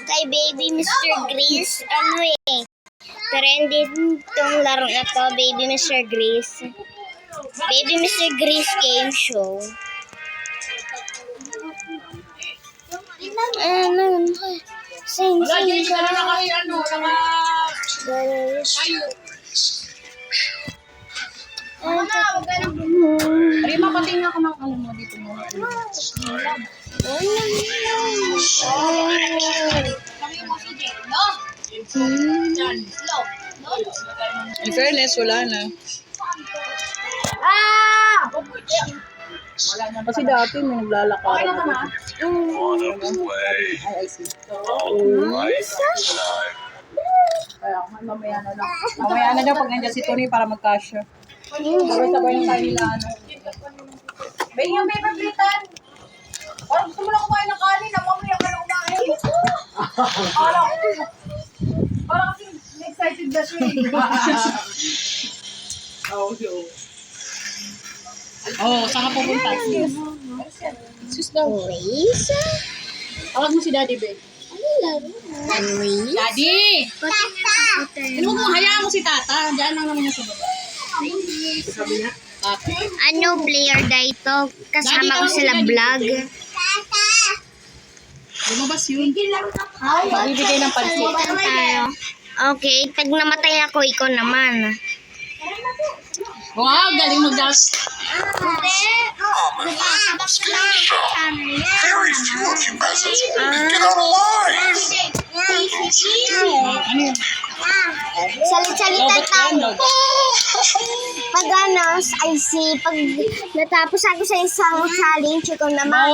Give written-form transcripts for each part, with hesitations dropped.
kay Baby Mr. Grease. Trending tong laro na to, Baby Mr. Grease. Baby Mr. Grease game show. Sing. Rima, patingin ako ng ano mo dito mo. In fairness, wala na. Kasi dati may naglalakad. I see. Kaya mamaya na lang. Mamaya na daw pag nandiyan si Tony para mag-cashier. Sabay-sabay na tayo nila. Bay, yung paper platean. Parang gusto mo lang kumain ng kanin. Mamaya ka na kumain. Parang kasi excited na siya. Saan ka pupunta? Sus daw. Tawag mo si Daddy, babe. Daddy! Ano mo, hayaan mo si Tata. Diyan lang naman niya sa baba. Ano player dito? Kasama ko sila vlog. Lumabas yun. Bibigay ng pansit. Okay, pag namatay ako, ikaw naman. Wow, galing mag-dance. Very few of you peasants get out alive. Salit-salitan tayo. Pag pag natapos ako sa isang challenge, ikaw naman.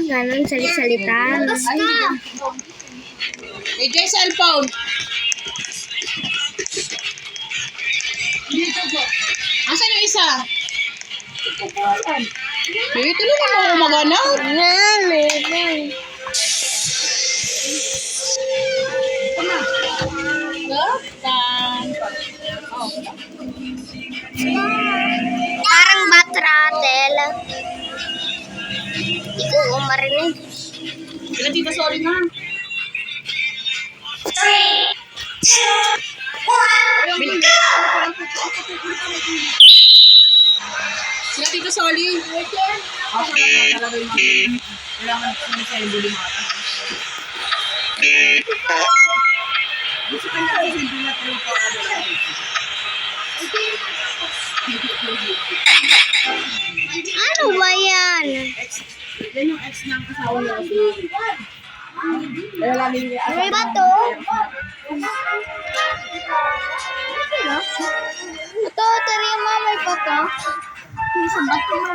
Ganun, salit-salitan. AJ, cellphone. Asan yung isa? Dito naman ako maganaw. Parang bat rattle. Hindi ko umarinig. Sila dito, sorry na. 3, 2, 1, go! Sila dito, sorry. Talaga yung kailangan sa yung mata. Gusto ka na kasi hindi na true ko. Ano ba yan? Yan yung ex ng asawa niya. Ano ba to? Ito, Terima, may pato. Isang bato mo.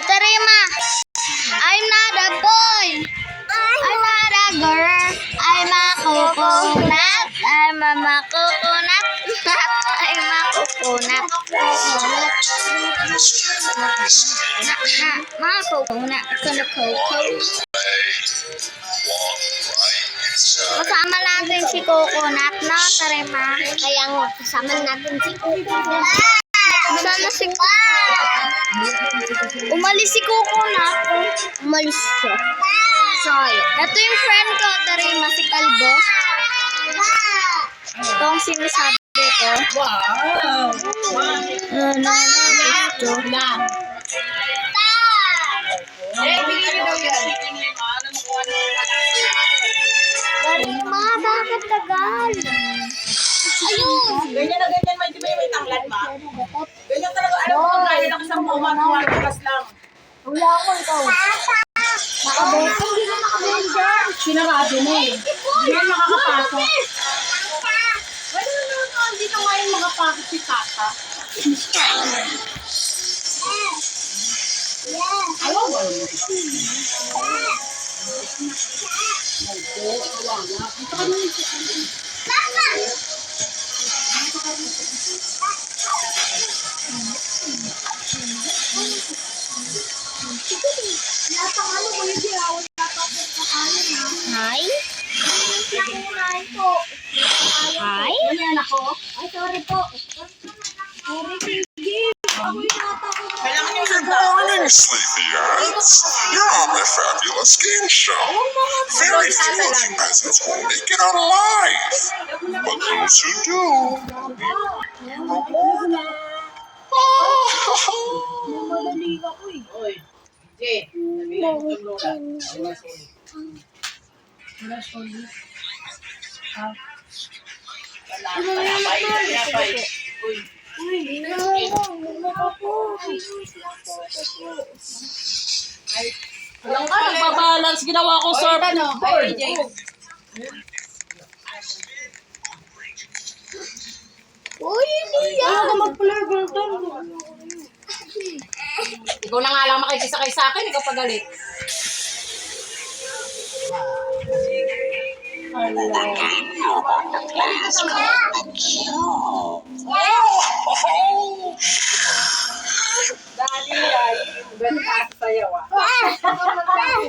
Terima, I'm not a boy. I'm not a girl. I'm a coconut. I'm a coconut. I'm a coconut. Ma coconut. Kasama natin si Coconut na, Terima. Kaya nga, kasama natin si Coconut. Sana si umalis si Coconut. Umalis siya. Sorry. Ito yung friend ko, Terima, si Kalbo. Ito ang sinasabi ko. Wow! Terima, bakit tagal? Ayun! Ganyan na ganyan, may tanglad ba? Ganyan talaga, alam mo kung kaya lang isang buwan lang. Wala ako ikaw. Nakaboto? Hindi na nakaboto dyan. Sinarado mo eh. Hindi na makakapasok. Pwede na naman hindi na ngayon makapasok si Tata. Ayaw ba yun? Hi? Hi? ako. Ay, sorry po. Sorry, sige. Ako yung natakot. Kailangan yung Good morning, sleepyheads. You're on my fabulous game show. Very few lucky peasants will make it out alive. But those who do will be rewarded. Madali ako eh. Oy, Jay, nabigyan ko yung lola. Wala solid. Ha? Wala. Pay. Uy. Walang ka, nagbabalance. Ginawa ko surfboard. Ay, Jay. Uy, hindi yan. Ikaw na nga lang makikisakay sa akin, ikaw pagalit. Benta sayaw ah.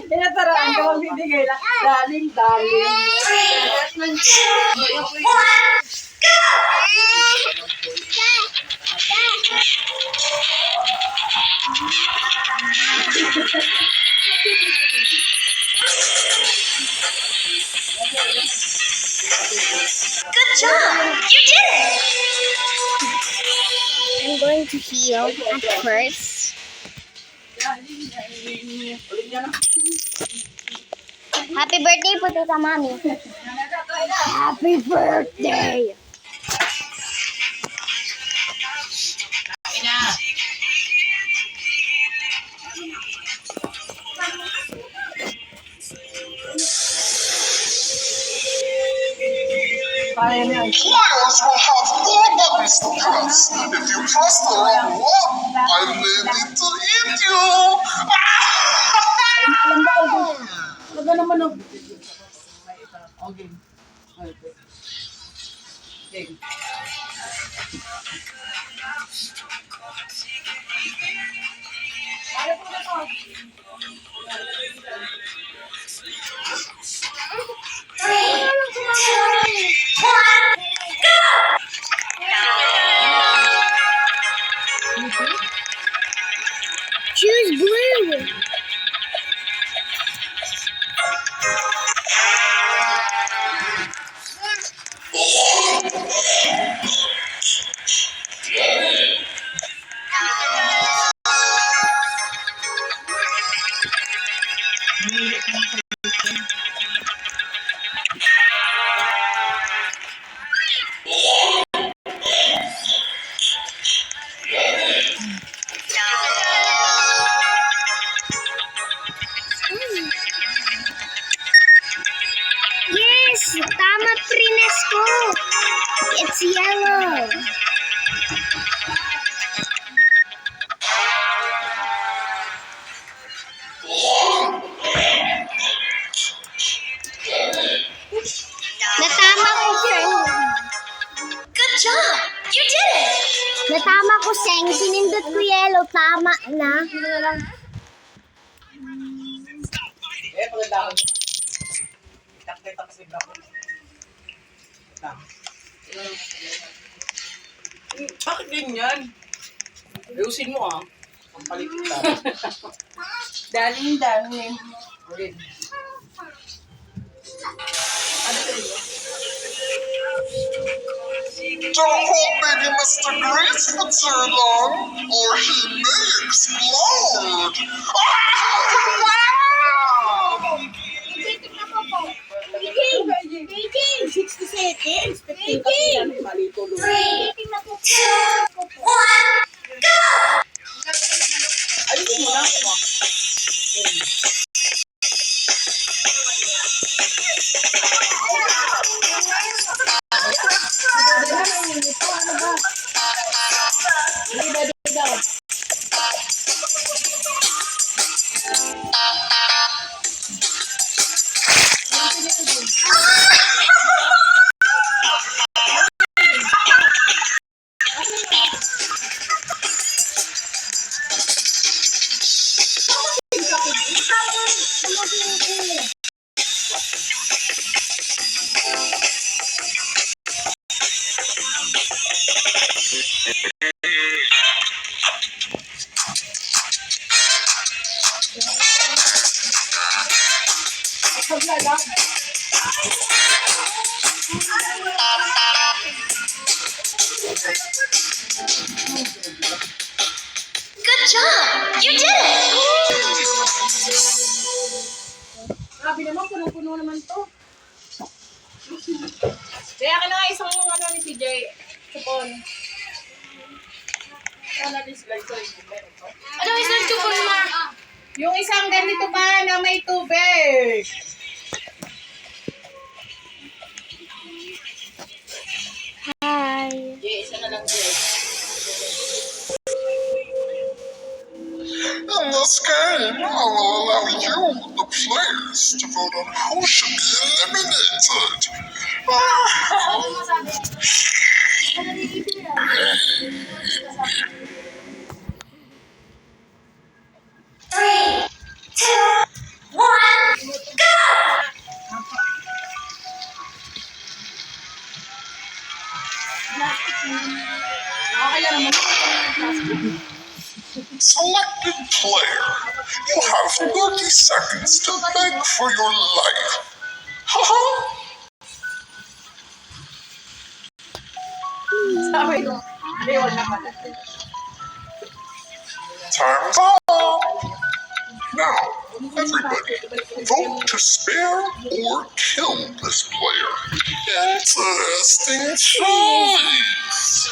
Tinataraan ko, bibigay lang. Daling. Good job! You did it! I'm going to heal at first. Ulit niya na. Happy birthday po, Tita Mami. Happy birthday! Ina. Kaya niya. Players will have 4 buttons to press. If you press the wrong one, I'm ready to eat you. Talaga naman ang... Okay. Okay. Choose blue. Yes, tama prines ko. It's yellow. Natama ko, sir. Good job! You did it! Natama ko, Seng. Sinindot ko yellow. Tama na. Paganda ako. Tak sa bako. Bakit ganyan? Ayusin mo ah. Ang palit ka. Daling. Okay. Don't hold baby Mr. Grace for too long, or he may explode. Waiting! 60 seconds. 15 kasi yan. Mali tuloy. Waiting na po. 2, 1, go! Ayusin mo na. Good job! You did it! Grabe naman, punong-puno naman to. Kaya ka na nga isang ano ni CJ. Supon. Ano ni slide ko yung meron to? Anong isang chupon ma? Yung isang ganito pa na may tubig. Hi. Isa na lang din. In this game, I will allow you, the players, to vote on who should be eliminated. Okay lang naman. Selected player, you have 30 seconds to beg for your life. Sabi ko. Hindi, wag na pala. Time's up. Now, everybody, vote to spare or kill this player. Interesting choice.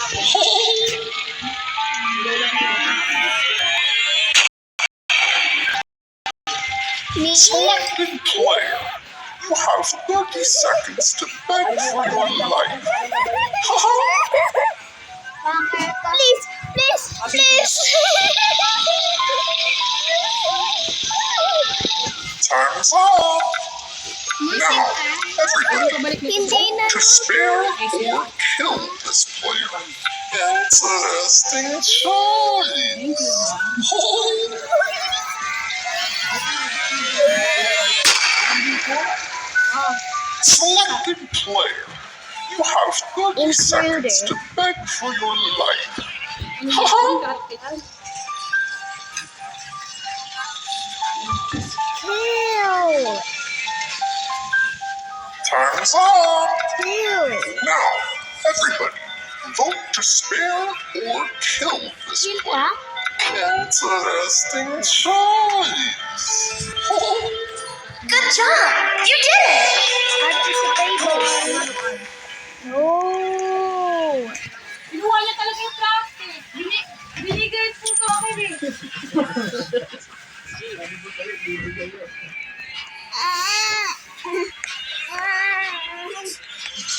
Me? Selected player, you have 30 seconds to beg for your life. Please, please, please. Time's up. Now, everybody, Hindi vote na. to spare or kill this player. Interesting choice. Selected player, you have 30 seconds to beg for your life. Ew. Time's up. Ew. Now, everybody, vote to spare or kill this Yun player. pa? Interesting choice. Good job! You did it! Participation. No. Kinuha niya talaga yung plastic. Binigay po sa akin eh.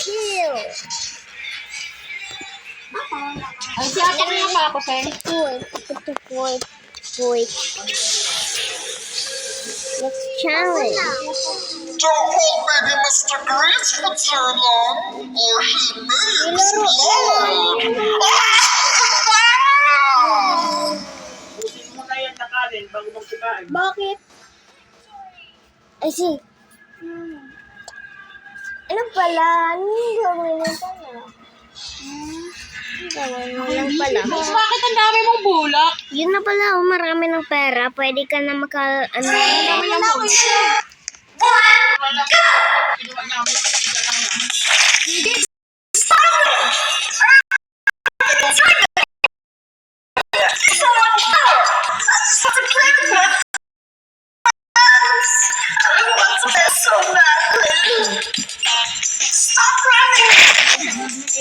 Ew. Ay, si ate ko nga pa ako, Sen. Boy. Let's challenge. Don't hold baby Mr. Grease for too long, or he may explode. Mo na yan nakanin bago magkikain. Bakit? I see. Ano pala? Ano yung gawin mo pala? Gawin mo lang pala. Bakit ang dami mong bulak? Yun na pala, oh, marami ng pera. Pwede ka na maka... Ano? Kami lang po. Kinuha niya kami sa tiga lang yan.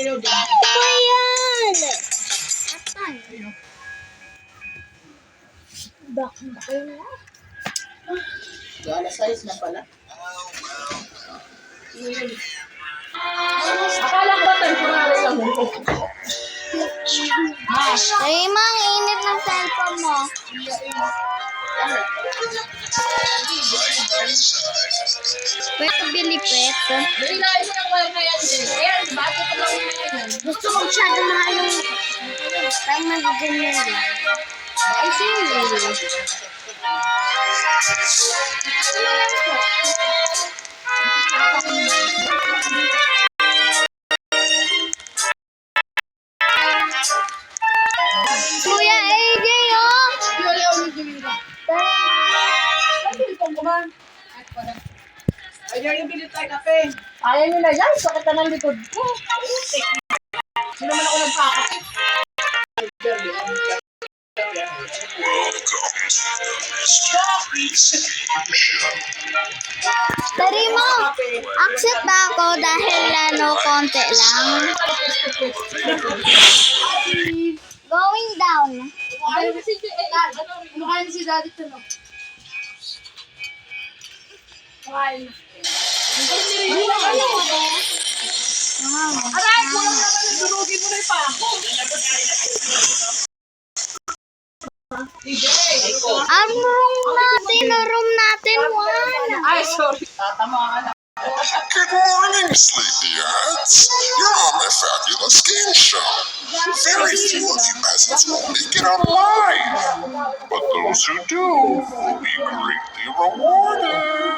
Ano ba yan? Bakit na? Alas 6 na pala. Akala ko ba temporary lang mo? Ay, mang init ng cellphone mo. Pwede bili pet. Bili na isa ng wire na yan din. Ayan, bago pa lang na yan. Gusto ko masyado mahal yung... Parang magiganyan lang. Ay, sige. naman. Ayun yung bilit tayo kape. Ayaw nyo na yan. Sakit na ng likod ko. Sino man ako nagpakakit? Welcome to the Mystery Scheme Show. Dari mo, accept ba ako dahil konti lang? Going down. Ano kaya si daddy ito, no? Aray, kulang naman. Durugin mo na yung pako. Room natin, one. Ay, sorry. Tatamaan na. Good morning, sleepyheads. You're on my fabulous game show. Very few of you peasants will make it out alive, but those who do will be greatly rewarded.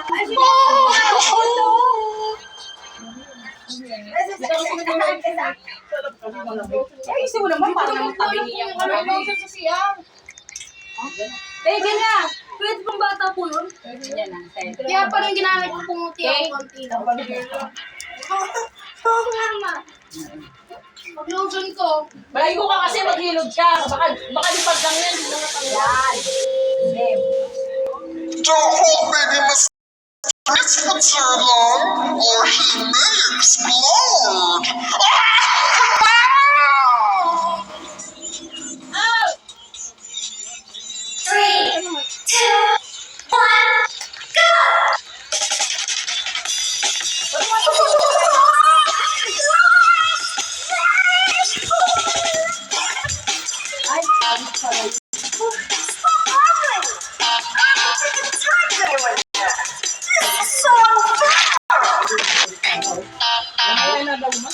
Ay, isa mo naman. Parang tabi niya. Eh, ganyan. Pwede pang bata po yun. Kaya pa rin ginamit ko pumuti ako konti lang. Oo nga, ma. Pag-lotion ko. Malayo ka kasi maghilod ka. Baka lipad lang yan. Hindi naman tangyan. Don't hold baby Miss for too long, or he may explode. Ay, na daw ma.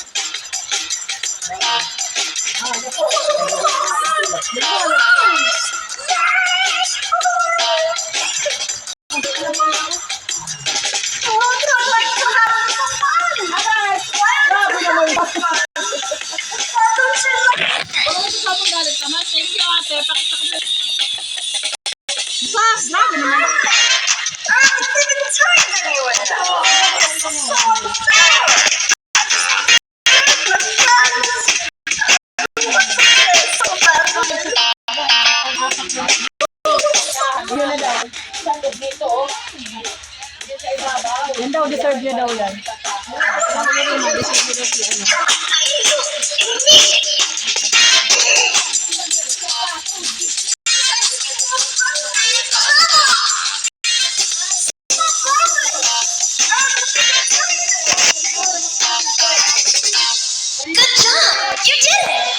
Yan daw, deserve niya daw yan. Good job! You did it!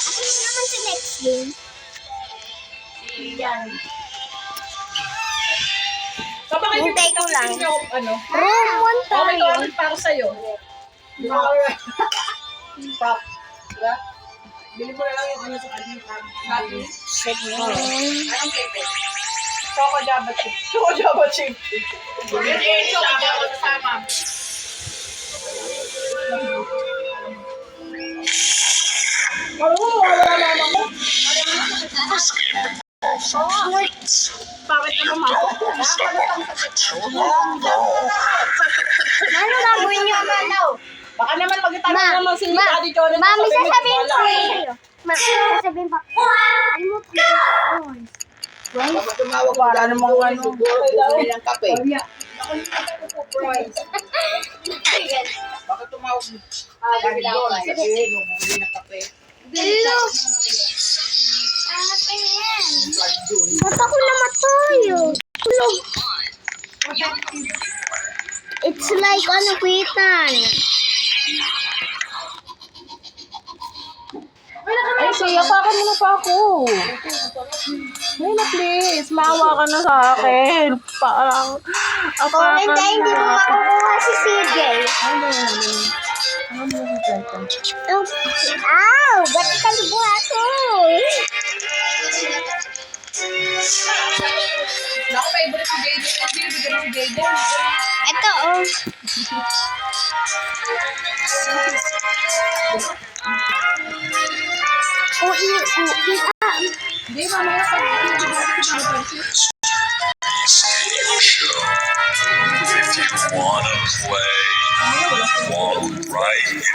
Ako na naman sa next game. Hintay ko lang. Ano? Room 1 Okay, tayo. ito para sa'yo. Pop. Diba? Bili mo na lang yung ano sa kanya. Sige. Anong flavor? Choco Java chip. Choco Java chip. Choco Java kasama. Wala naman mo. This game involves some treats. Bakit You naman don't want to step on it for too long, though. Ano gagawin niyo daw? Baka naman magtanong naman si Daddy Jonathan. Mami, sabihin mo, sasabihin ko wala. sa'yo. Sasabihin pa. Remote ka. Kapag tumawag Wala namang ano. siguro bumili ng kape. Bakit tumawag sabi doon, sabihin mo bumili ng kape. Hello. Ano yan? Ba't ako namatayo? Hello. It's like ano, kwitan. Ay, siya, pakan mo na pa ako. Ay na, please. Maawa ka na sa akin. Parang, Kung hindi, hindi mo makukuha si CJ. Ow! Ba't ka buhato? Ako, favorite si Jaden. Bibigyan si Jaden. Ito, oh. Hindi, mamaya pag show. If you wanna play, walk right